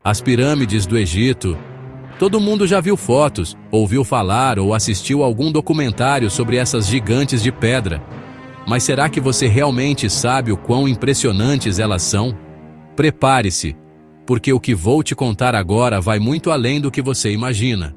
As pirâmides do Egito. Todo mundo já viu fotos, ouviu falar ou assistiu a algum documentário sobre essas gigantes de pedra. Mas será que você realmente sabe o quão impressionantes elas são? Prepare-se, porque o que vou te contar agora vai muito além do que você imagina.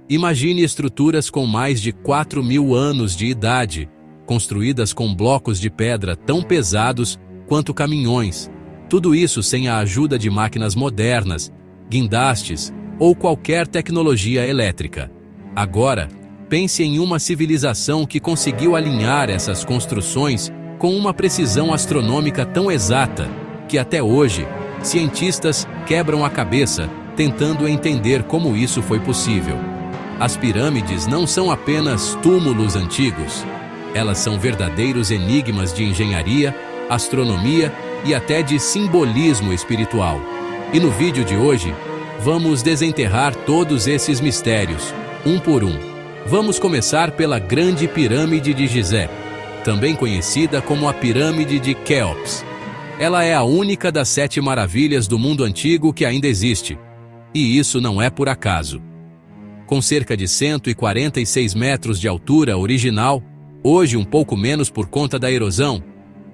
Imagine estruturas com mais de 4.000 anos de idade, construídas com blocos de pedra tão pesados quanto caminhões. Tudo isso sem a ajuda de máquinas modernas, guindastes ou qualquer tecnologia elétrica. Agora, pense em uma civilização que conseguiu alinhar essas construções com uma precisão astronômica tão exata que até hoje, cientistas quebram a cabeça tentando entender como isso foi possível. As pirâmides não são apenas túmulos antigos. Elas são verdadeiros enigmas de engenharia, astronomia e até de simbolismo espiritual. E no vídeo de hoje, vamos desenterrar todos esses mistérios, um por um. Vamos começar pela Grande Pirâmide de Gizé, também conhecida como a Pirâmide de Quéops. Ela é a única das 7 maravilhas do mundo antigo que ainda existe. E isso não é por acaso. Com cerca de 146 metros de altura original, hoje um pouco menos por conta da erosão,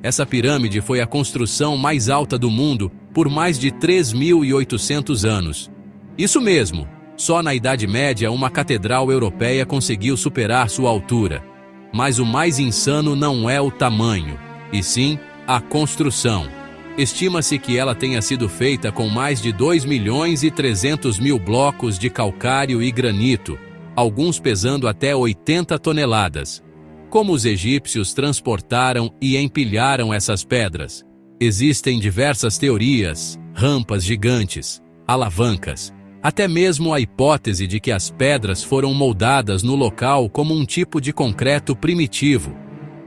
essa pirâmide foi a construção mais alta do mundo por mais de 3.800 anos. Isso mesmo, só na Idade Média uma catedral europeia conseguiu superar sua altura. Mas o mais insano não é o tamanho, e sim a construção. Estima-se que ela tenha sido feita com mais de 2.300.000 blocos de calcário e granito, alguns pesando até 80 toneladas. Como os egípcios transportaram e empilharam essas pedras? Existem diversas teorias, rampas gigantes, alavancas, até mesmo a hipótese de que as pedras foram moldadas no local como um tipo de concreto primitivo.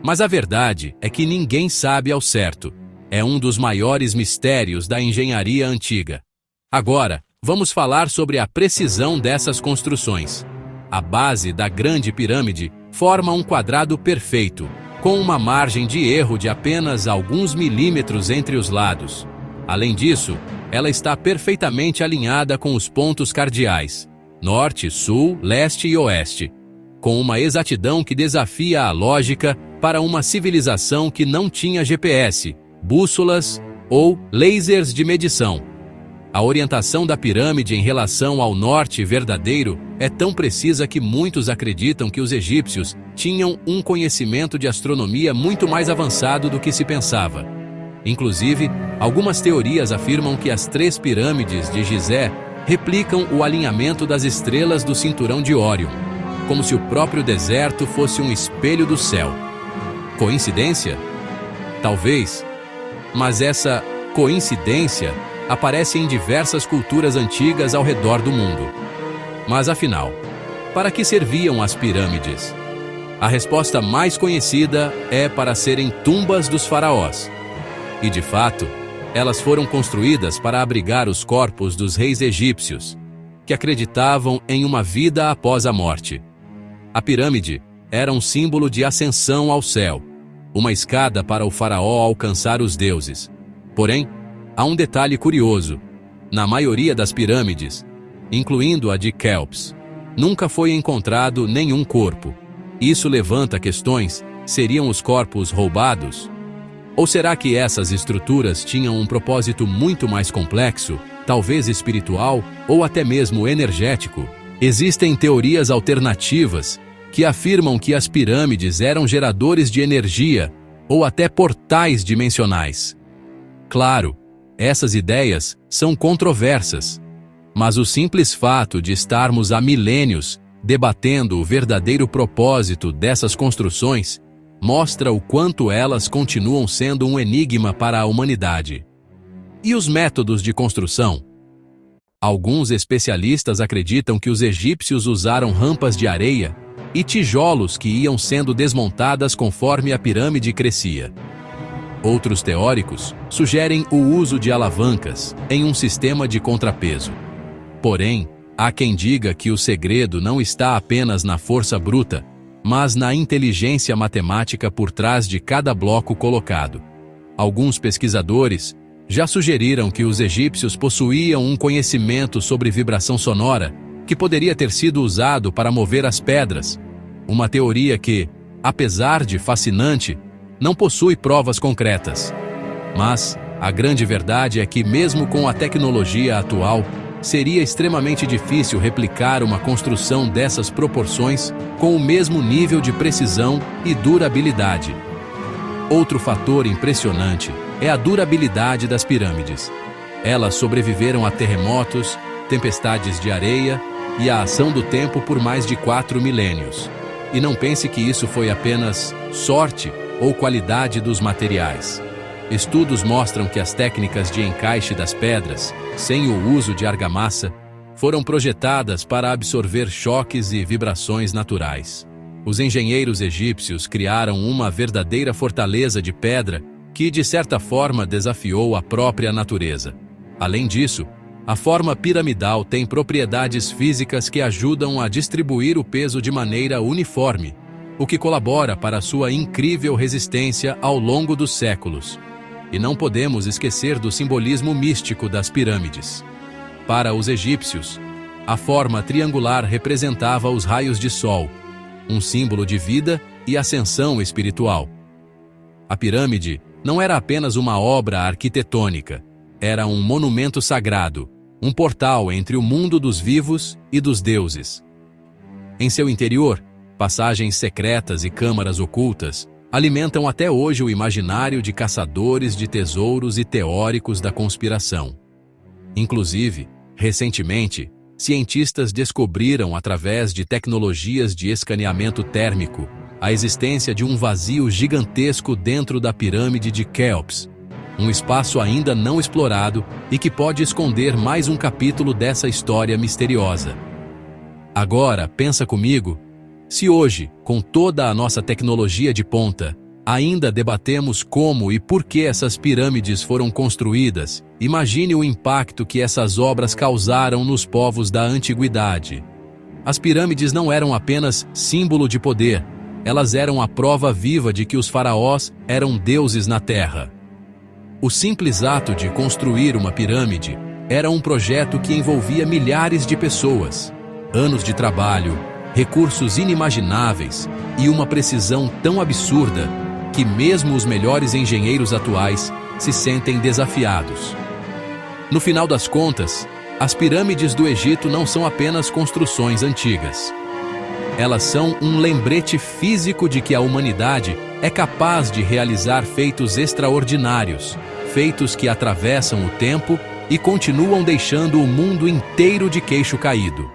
Mas a verdade é que ninguém sabe ao certo. É um dos maiores mistérios da engenharia antiga. Agora, vamos falar sobre a precisão dessas construções. A base da Grande Pirâmide forma um quadrado perfeito, com uma margem de erro de apenas alguns milímetros entre os lados. Além disso, ela está perfeitamente alinhada com os pontos cardeais, norte, sul, leste e oeste, com uma exatidão que desafia a lógica para uma civilização que não tinha GPS, bússolas ou lasers de medição. A orientação da pirâmide em relação ao norte verdadeiro é tão precisa que muitos acreditam que os egípcios tinham um conhecimento de astronomia muito mais avançado do que se pensava. Inclusive, algumas teorias afirmam que as 3 pirâmides de Gizé replicam o alinhamento das estrelas do cinturão de Órion, como se o próprio deserto fosse um espelho do céu. Coincidência? Talvez. Mas essa coincidência aparece em diversas culturas antigas ao redor do mundo. Mas afinal, para que serviam as pirâmides? A resposta mais conhecida é para serem tumbas dos faraós. E de fato, elas foram construídas para abrigar os corpos dos reis egípcios, que acreditavam em uma vida após a morte. A pirâmide era um símbolo de ascensão ao céu, uma escada para o faraó alcançar os deuses. Porém, há um detalhe curioso. Na maioria das pirâmides, incluindo a de Quéops, nunca foi encontrado nenhum corpo. Isso levanta questões: seriam os corpos roubados? Ou será que essas estruturas tinham um propósito muito mais complexo, talvez espiritual ou até mesmo energético? Existem teorias alternativas que afirmam que as pirâmides eram geradores de energia ou até portais dimensionais. Claro, essas ideias são controversas, mas o simples fato de estarmos há milênios debatendo o verdadeiro propósito dessas construções mostra o quanto elas continuam sendo um enigma para a humanidade. E os métodos de construção? Alguns especialistas acreditam que os egípcios usaram rampas de areia e tijolos que iam sendo desmontadas conforme a pirâmide crescia. Outros teóricos sugerem o uso de alavancas em um sistema de contrapeso. Porém, há quem diga que o segredo não está apenas na força bruta, mas na inteligência matemática por trás de cada bloco colocado. Alguns pesquisadores Já sugeriram que os egípcios possuíam um conhecimento sobre vibração sonora que poderia ter sido usado para mover as pedras, uma teoria que, apesar de fascinante, não possui provas concretas. Mas a grande verdade é que, mesmo com a tecnologia atual, seria extremamente difícil replicar uma construção dessas proporções com o mesmo nível de precisão e durabilidade. Outro fator impressionante é a durabilidade das pirâmides. Elas sobreviveram a terremotos, tempestades de areia e a ação do tempo por mais de 4 milênios. E não pense que isso foi apenas sorte ou qualidade dos materiais. Estudos mostram que as técnicas de encaixe das pedras, sem o uso de argamassa, foram projetadas para absorver choques e vibrações naturais. Os engenheiros egípcios criaram uma verdadeira fortaleza de pedra que, de certa forma, desafiou a própria natureza. Além disso, a forma piramidal tem propriedades físicas que ajudam a distribuir o peso de maneira uniforme, o que colabora para sua incrível resistência ao longo dos séculos. E não podemos esquecer do simbolismo místico das pirâmides. Para os egípcios, a forma triangular representava os raios de sol, um símbolo de vida e ascensão espiritual. A pirâmide não era apenas uma obra arquitetônica, era um monumento sagrado, um portal entre o mundo dos vivos e dos deuses. Em seu interior, passagens secretas e câmaras ocultas alimentam até hoje o imaginário de caçadores de tesouros e teóricos da conspiração. Inclusive, recentemente, cientistas descobriram, através de tecnologias de escaneamento térmico, a existência de um vazio gigantesco dentro da pirâmide de Quéops, um espaço ainda não explorado e que pode esconder mais um capítulo dessa história misteriosa. Agora, pensa comigo, se hoje, com toda a nossa tecnologia de ponta, ainda debatemos como e por que essas pirâmides foram construídas, imagine o impacto que essas obras causaram nos povos da antiguidade. As pirâmides não eram apenas símbolo de poder, elas eram a prova viva de que os faraós eram deuses na terra. O simples ato de construir uma pirâmide era um projeto que envolvia milhares de pessoas, anos de trabalho, recursos inimagináveis e uma precisão tão absurda que mesmo os melhores engenheiros atuais se sentem desafiados. No final das contas, as pirâmides do Egito não são apenas construções antigas. Elas são um lembrete físico de que a humanidade é capaz de realizar feitos extraordinários, feitos que atravessam o tempo e continuam deixando o mundo inteiro de queixo caído.